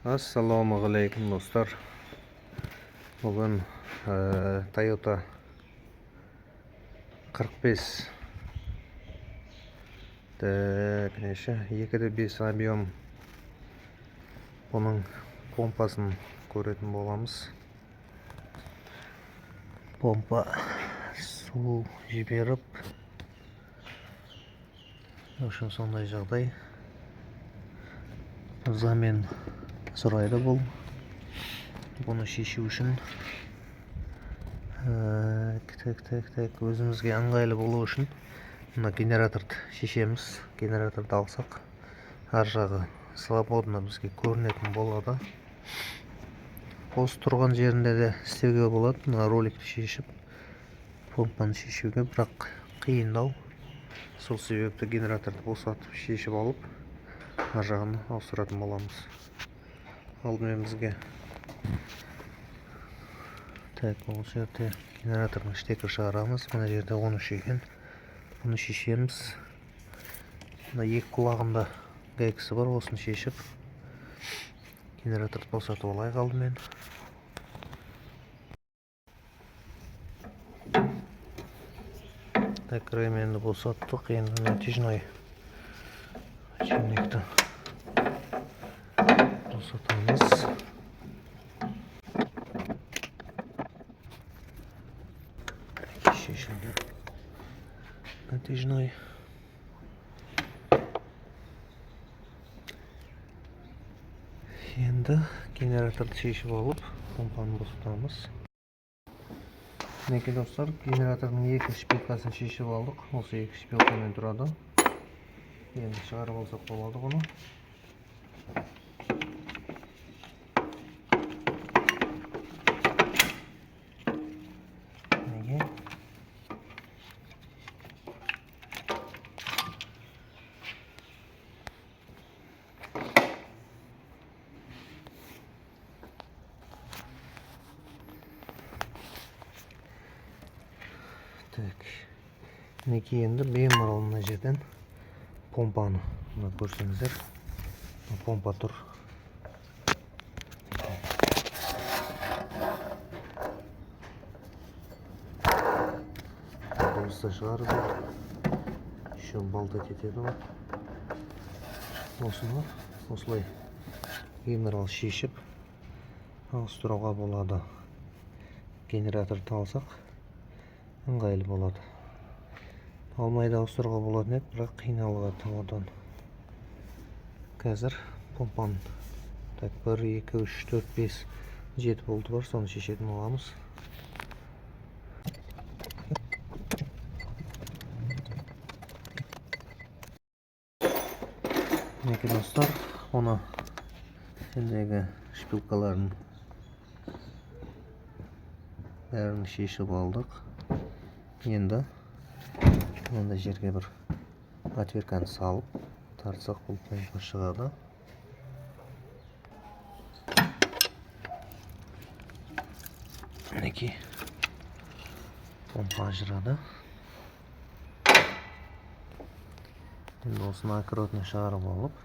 Ассалаумағалейкум достар. Бүгін Toyota 45 неше 2.5 объем бұның помпасын көретін боламыз. Помпа су жіберіп, үшін сондай жағдай. Замен сұрайды бұл. Бұны шешу үшін өзімізге ыңғайлы болу үшін мына генераторды шешеміз. Генераторды алсақ, ар жағы свободно бізге көрінетін болады. Осы тұрған жерінде де істеуге болады. Мына роликті шешіп, помпаны шешуге, бірақ қиындау. Сол себепті генераторды босатып шешіп алып, ар жағын ауыстыратын боламыз. Алдымен бізге ол жерде генератордың штекер шығарамыз. Мына жерде 13 екен. Бұны шешеміз. Мына екі құлағында гайкасы бар. Осыны шешіп, генераторды босатып алайық алдымен. Так, ременді босаттық. Енді натяжной чайникті босатамыз. Шешілді. Натяжной. Енді генераторды шешіп алып, помпаны босатамыз. Мінекей достар, генератордың екі шпилькасын шешіп алдық. Осы екі шпилькамен тұрады. Енді шығарып алсақ болады бұны. Мінекей енді беймарал мына жерден помпаны көрсеңіздер. Помпа тұр. Дұрысты шығарып, еще балтать етеді ғой. Осыны осылай беймарал шешіп ауыстыруға болады. Генераторды алсақ ыңғайлы болады. Алмайды ауыстыруға болатын еді, бірақ қиналады одан. Қазір помпаны 1, 2, 3, 4, 5, 7 болты бар, соны шешетін боламыз. Мінекей достар, оны сендегі шпилкаларын бәрін шешіп алдық. Енді мынандай жерге бір отвертканы салып тартсақ, бұл помпа шығады. Мінекей помпа ажырады. Енді осыны аккуратно шығарып алып,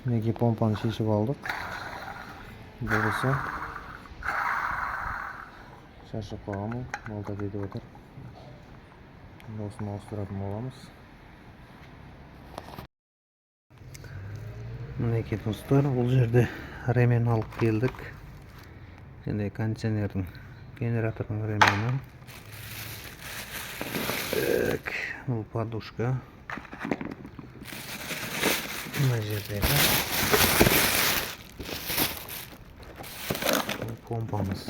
мінекей помпаны шешіп алдық. Дұрысы шашып қалғанмын, балтать етіп отыр. Осыны ауыстыратын боламыз. Мінекей достар, бұл жерде ремен алып келдік. Және кондиционердің, генератордың ремені. Бұл подушка. Мына жердегі помпамыз.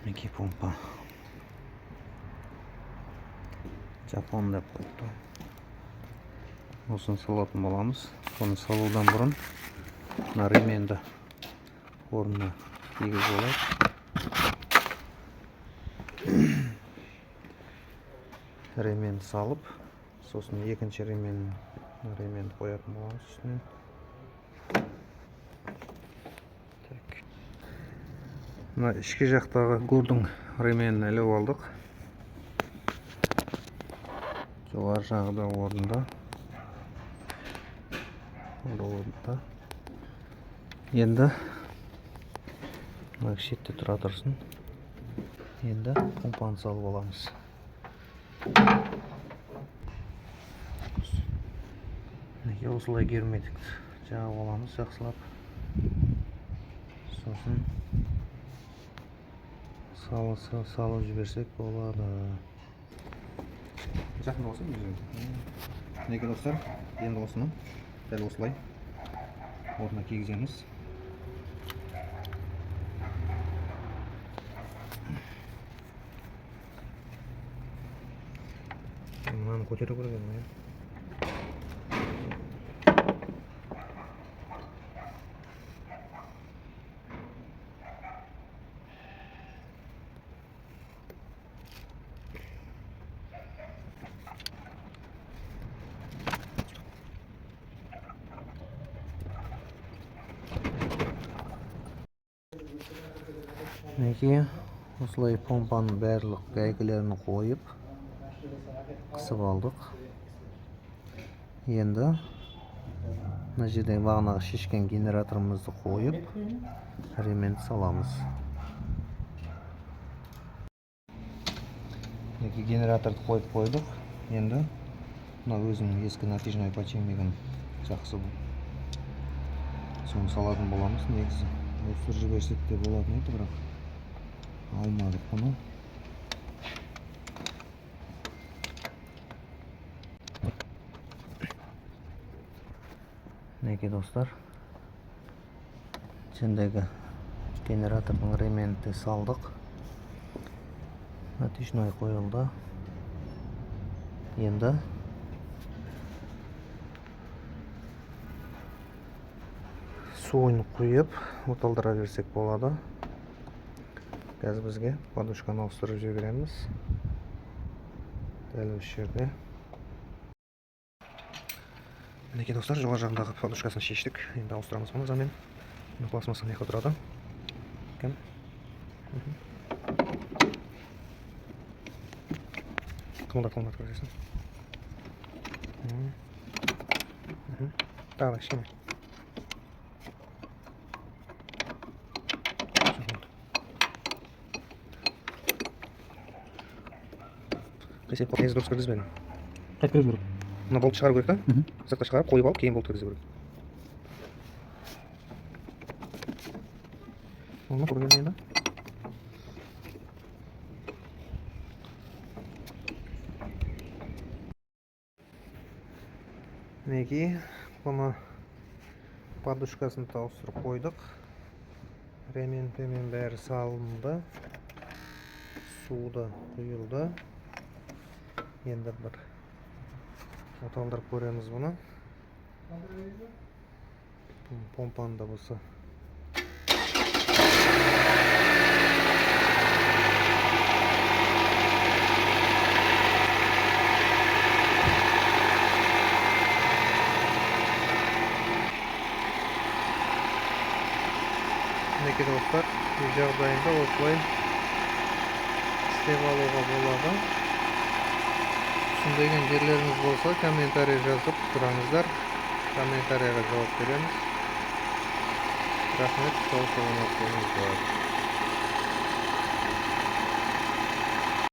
Мінекей помпа. Жапон деп қойыпты. Осыны салатын боламыз. Оны салудан бұрын мына ременді орнына кигізіп алайық. ременді салып, сосын екінші ременді қоятын боламыз үстіне. Мына ішкі жақтағы гурдың ременін іліп алдық. Жоғары жағы да орнында. Енді мына шетте тұра тұрсын. Енді помпаны салып аламыз. Осылай герметикті жағып аламыз жақсылап. Сосын салып жіберсек болады. Жақында болса мінекей достар, енді осыны дәл осылай орнына кигіземіз. Мынаны көтеру керек еді. Мінекей осылай помпаның барлық бәйгілерін қойып қысып алдық. Енді мына жерде бағанағы шешкен генераторымызды қойып ременді саламыз. Мінекей генераторды қойып қойдық. Енді мына өзінің ескі натяжной подшипнигін жақсы соны салатын боламыз. Негізі ауыстырып жіберсек те болатын еді, бірақ алмадық бұны. Мінекей достар, ішіндегі генератордың ременді салдық. Натяжной қойылды. Енді суын құйып оталдыра берсек болады. Қазір бізге подушканы ауыстырып жібереміз. Дәл осы жерде. Мінекей достар, жоғары жағындағы подушкасын шештік. Енді ауыстырамыз бұны замен. Пластмасса меха тұрады. Қымылдат көресің. Тағы кішкене. Қайсеп қол тез дұрыс кіргізбедім. Қайт кіргізу керек. Мына болтты шығару керек та? Сыртқа шығарып, қойып алып, кейін болт кіргізу керек. Оны көрген енді. Мінекей, бұны подушкасын ауыстырып қойдық. Ремен бәрі салынды. Суы да құйылды. Енді бір оталдырып көреміз бұны. Помпаны да болса. Мінекей достар, үй жағдайында осылай істеп алуға болады. Түсінбеген жерлеріңіз болса, комментарий жазып тұраңыздар. Комментарийға жауап береміз. Рахмет, сау саламат болыңыздар.